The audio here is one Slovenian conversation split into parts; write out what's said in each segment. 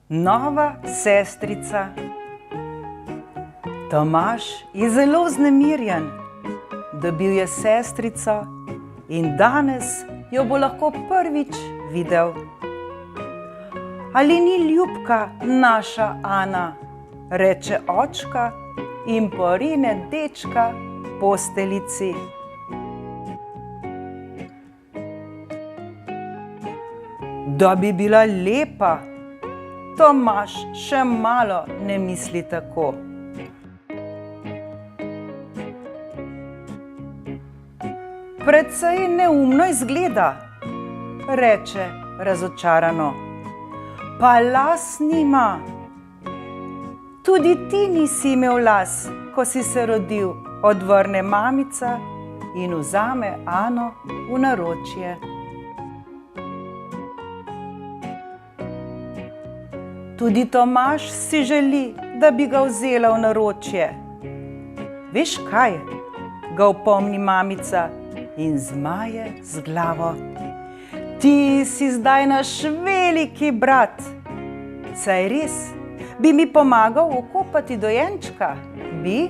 Nova sestrica. Tomaž je zelo vznemirjen. Dobil je sestrico in danes jo bo lahko prvič videl. Ali ni ljubka naša Ana, reče očka in porine dečka posteljici. Da bi bila lepa, Tomaž še malo ne misli tako. Precej neumno izgleda, reče razočarano. Pa las nima. Tudi ti nisi imel las, ko si se rodil, odvrne mamica in vzame Ano v naročje. Tudi Tomaž si želi, da bi ga vzela v naročje. Veš kaj? Ga opomni mamica in zmaje z glavo. Ti si zdaj naš veliki brat. Saj res, bi mi pomagal okopati dojenčka, bi?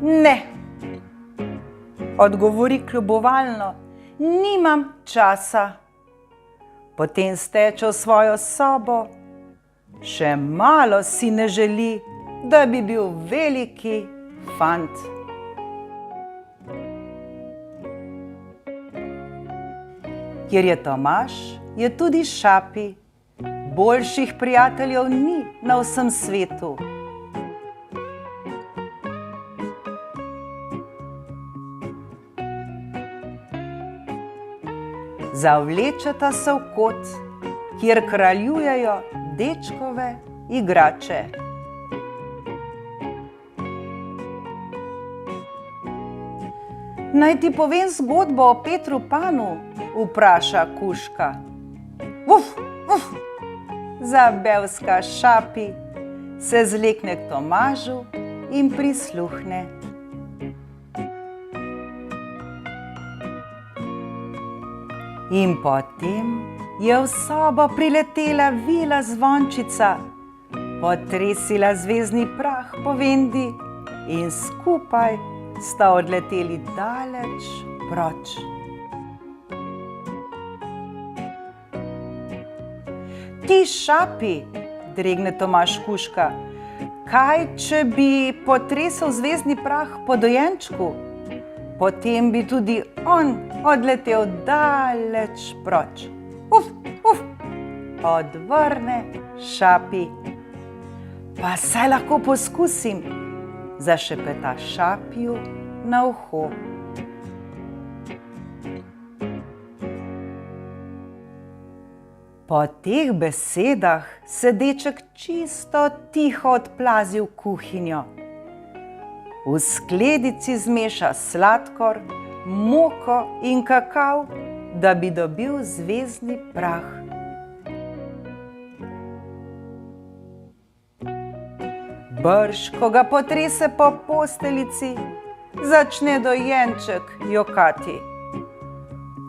Ne, odgovori kljubovalno. Nimam časa. Potem steče v svojo sobo. Še malo si ne želi, da bi bil veliki fant. Kjer je Tomaž, je tudi Šapi. Boljših prijateljev ni na vsem svetu. Zavlečeta se v kot, kjer kraljujejo dečkove igrače. Naj ti povem zgodbo o Petru Panu, vpraša kužka. Uf, uf, zabevska Šapi, se zlekne k Tomažu in prisluhne. In potem je v sobo priletela vila zvončica, potresila zvezdni prah po vendi in skupaj sta odleteli daleč proč. Ti Šapi, dregne Tomaž kužka, kaj če bi potresel zvezdni prah po dojenčku? Potem bi tudi on odletel daleč proč. Uf, uf, odvrne Šapi. Pa saj lahko poskusim, zašepeta Šapiju na uho. Po teh besedah se deček čisto tiho odplazi v kuhinjo. V skledici zmeša sladkor, moko in kakav, da bi dobil zvezdni prah. Brž, ko ga potrese po posteljici, začne dojenček jokati.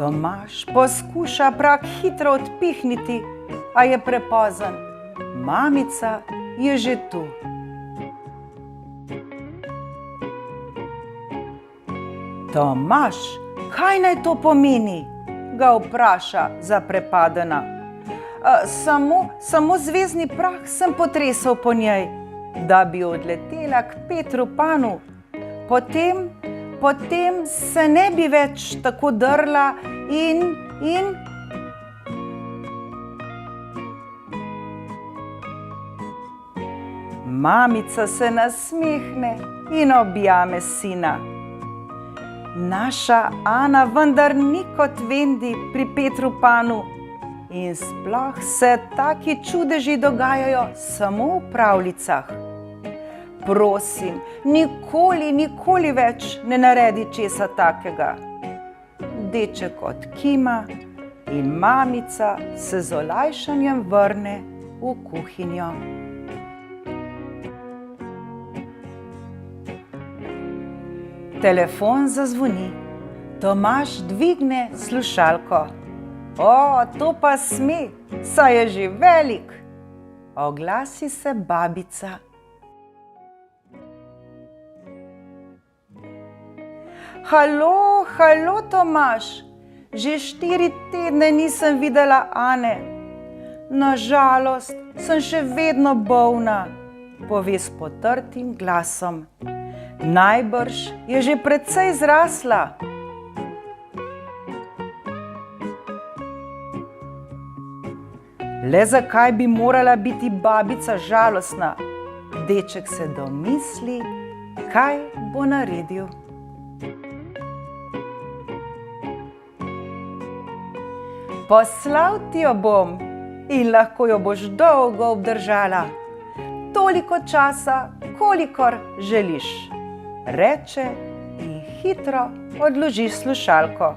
Tomaž poskuša prah hitro odpihniti, a je prepozen. Mamica je že tu. Tomaž, kaj naj to pomeni? Ga vpraša zaprepadena. Samo zvezdni prah sem potresel po njej, da bi odletela k Petru Panu. Potem se ne bi več tako drla in... Mamica se nasmehne in objame sina. Naša Ana vendar ni kot vendi pri Petru Panu in sploh se taki čudeži dogajajo samo v pravljicah. Prosim, nikoli več ne naredi česa takega. Deček odkima in mamica se z olajšanjem vrne v kuhinjo. Telefon zazvoni. Tomaž dvigne slušalko. O, to pa sme, saj je že velik, oglasi se babica. Halo, halo, Tomaž, že 4 tedne nisem videla Ane. Na žalost sem še vedno bolna, pove s potrtim glasom. Najbrž je že precej zrasla. Le zakaj bi morala biti babica žalostna? Deček se domisli, kaj bo naredil. Poslal ti jo bom in lahko jo boš dolgo obdržala, toliko časa, kolikor želiš, reče in hitro odloži slušalko.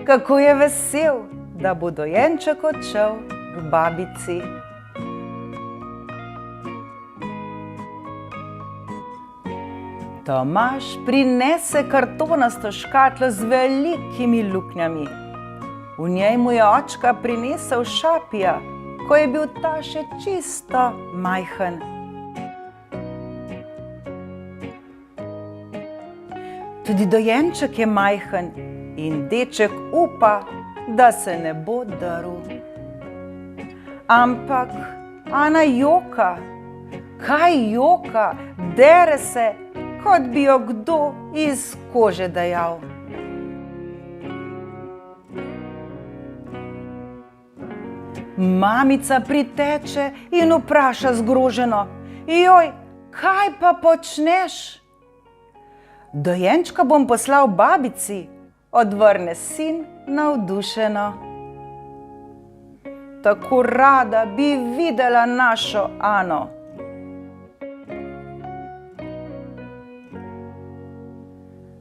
Kako je vesel, da bo dojenček odšel k babici. Tomaž prinese kartonasto škatlo z velikimi luknjami. V njej mu je očka prinesel Šapija, ko je bil ta še čisto majhen. Tudi dojenček je majhen in deček upa, da se ne bo drl. Ampak Ana joka. Kaj joka? Dere se, kot bi jo kdo iz kože dajal. Mamica priteče in vpraša zgroženo: Joj, kaj pa počneš? Dojenčka bom poslal babici, odvrne sin navdušeno. Tako rada bi videla našo Ano.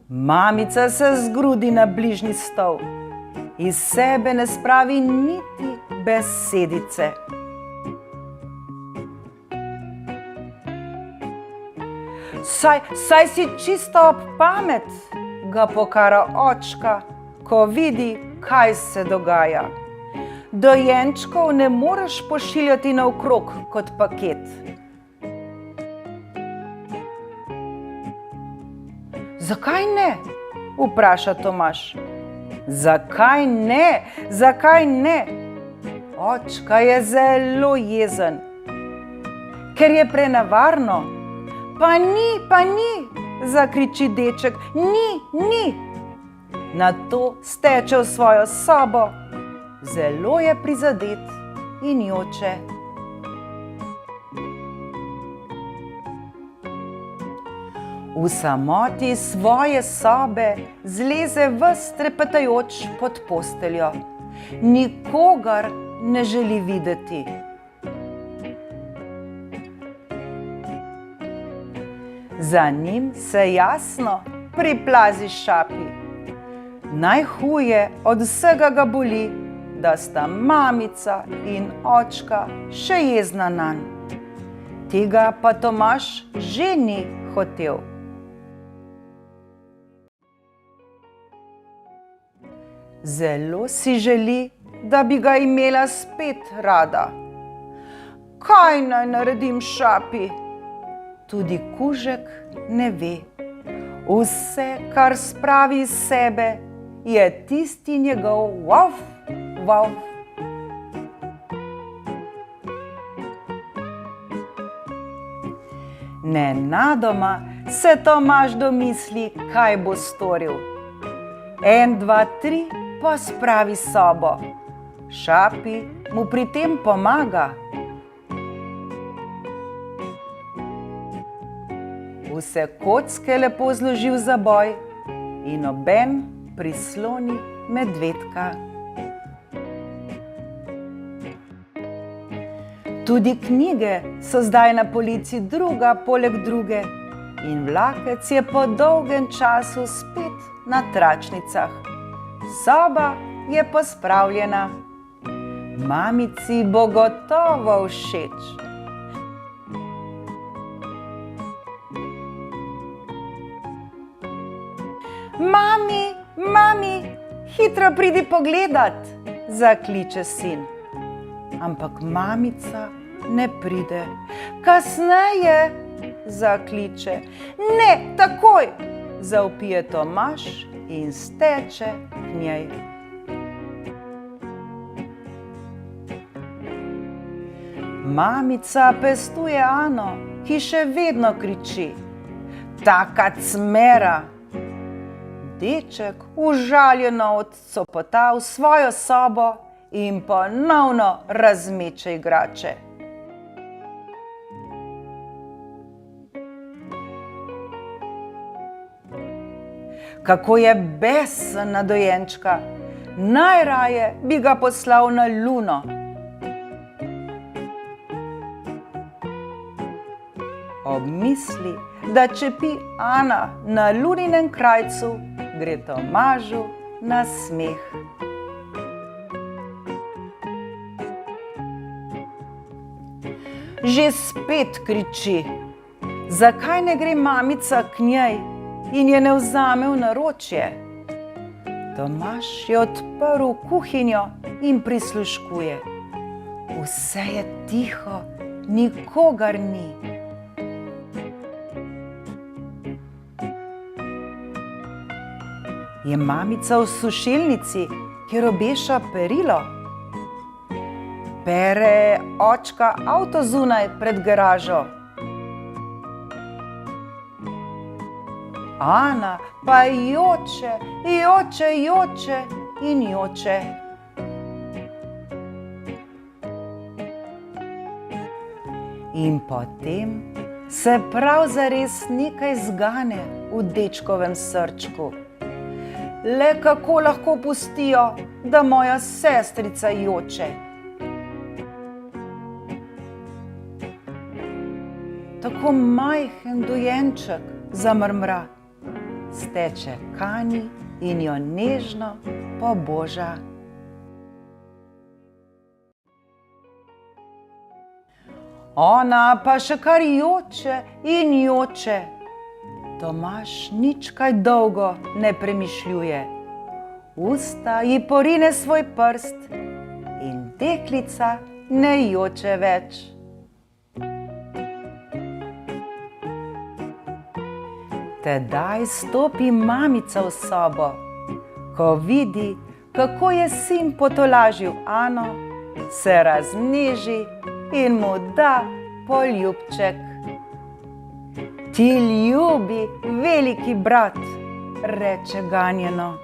Mamica se zgrudi na bližnji stol. Iz sebe ne spravi niti besedice. Saj si čisto ob pamet, ga pokara očka, ko vidi, kaj se dogaja. Dojenčkov ne moreš pošiljati naokrog kot paket. Zakaj ne? Vpraša Tomaž. Zakaj ne? Zakaj ne? Očka je zelo jezen, ker je prenevarno. Pa ni, zakriči deček, ni. Nato steče v svojo sobo, zelo je prizadet in joče. V samoti svoje sobe zleze ves trepetajoč pod posteljo. Nikogar ne želi videti. Za njim se jasno priplazi Šapi. Najhuje od vsega ga boli, da sta mamica in očka še jezna nanj. Tega pa Tomaž že ni hotel. Zelo si želi, da bi ga imela spet rada. Kaj naj naredim, Šapi? Tudi kužek ne ve. Vse, kar spravi iz sebe, je tisti njegov vav, vav. Nenadoma se Tomaž domisli, kaj bo storil. 1, 2, 3 pospravi sobo. Šapi mu pri tem pomaga. Vse kocke lepo zloži v zaboj in oben prisloni medvedka. Tudi knjige so zdaj na polici druga poleg druge in vlakec je po dolgem času spet na tračnicah. Soba je pospravljena. Mamici bo gotovo všeč. Mami, hitro pridi pogledat, zakliče sin. Ampak mamica ne pride. Kasneje, zakliče. Ne, takoj, zavpije Tomaž in steče k njej. Mamica pestuje Ano, ki še vedno kriči: "Taka cmera!" Deček užaljeno odcopota v svojo sobo in ponovno razmeče igrače. Kako je besen na dojenčka, najraje bi ga poslal na Luno. Ob misli, da čepi Ana na Luninem krajcu, gre Tomažu na smeh. Že spet kriči, zakaj ne gre mamica k njej in je ne vzame v naročje. Tomaž je odprl kuhinjo in prisluškuje. Vse je tiho, nikogar ni. Je mamica v sušilnici, kjer obeša perilo? Pere očka avto zunaj pred garažo? Ana pa joče in joče. In potem se prav zares nekaj zgane v dečkovem srčku. Le kako lahko pustijo, da moja sestrica joče? Tako majhen dojenček zamrmra, steče k Ani in jo nežno poboža. Ona pa še kar joče in joče. Tomaž nič kaj dolgo ne premišljuje. Usta ji porine svoj prst in deklica ne joče več. Tedaj stopi mamica v sobo. Ko vidi, kako je sin potolažil Ano, se razneži in mu da poljubček. Ti ljubi veliki brat, reče ganjeno.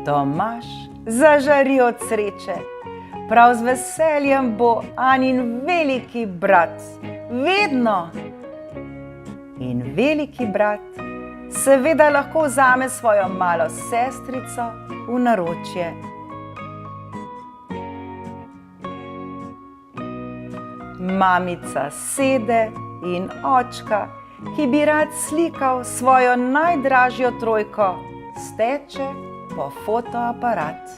Tomaž zažari od sreče. Prav z veseljem bo Anin veliki brat, vedno. In veliki brat seveda lahko vzame svojo malo sestrico v naročje. Mamica sede in očka, ki bi rad slikal svojo najdražjo trojko, steče po fotoaparat.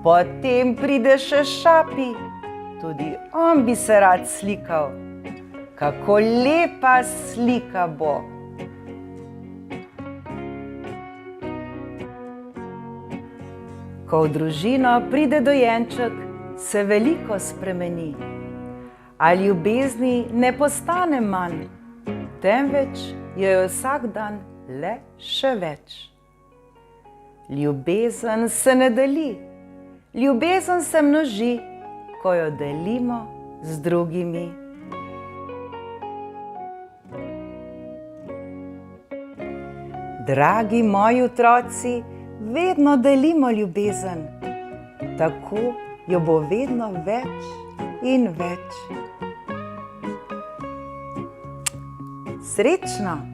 Potem pride še Šapi, tudi on bi se rad slikal. Kako lepa slika bo! Ko v družino pride dojenček, se veliko spremeni. A ljubezni ne postane manj, temveč jo je vsak dan le še več. Ljubezen se ne deli, ljubezen se množi, ko jo delimo z drugimi. Dragi moji otroci, vedno delimo ljubezen, tako jo bo vedno več in več. Srečno!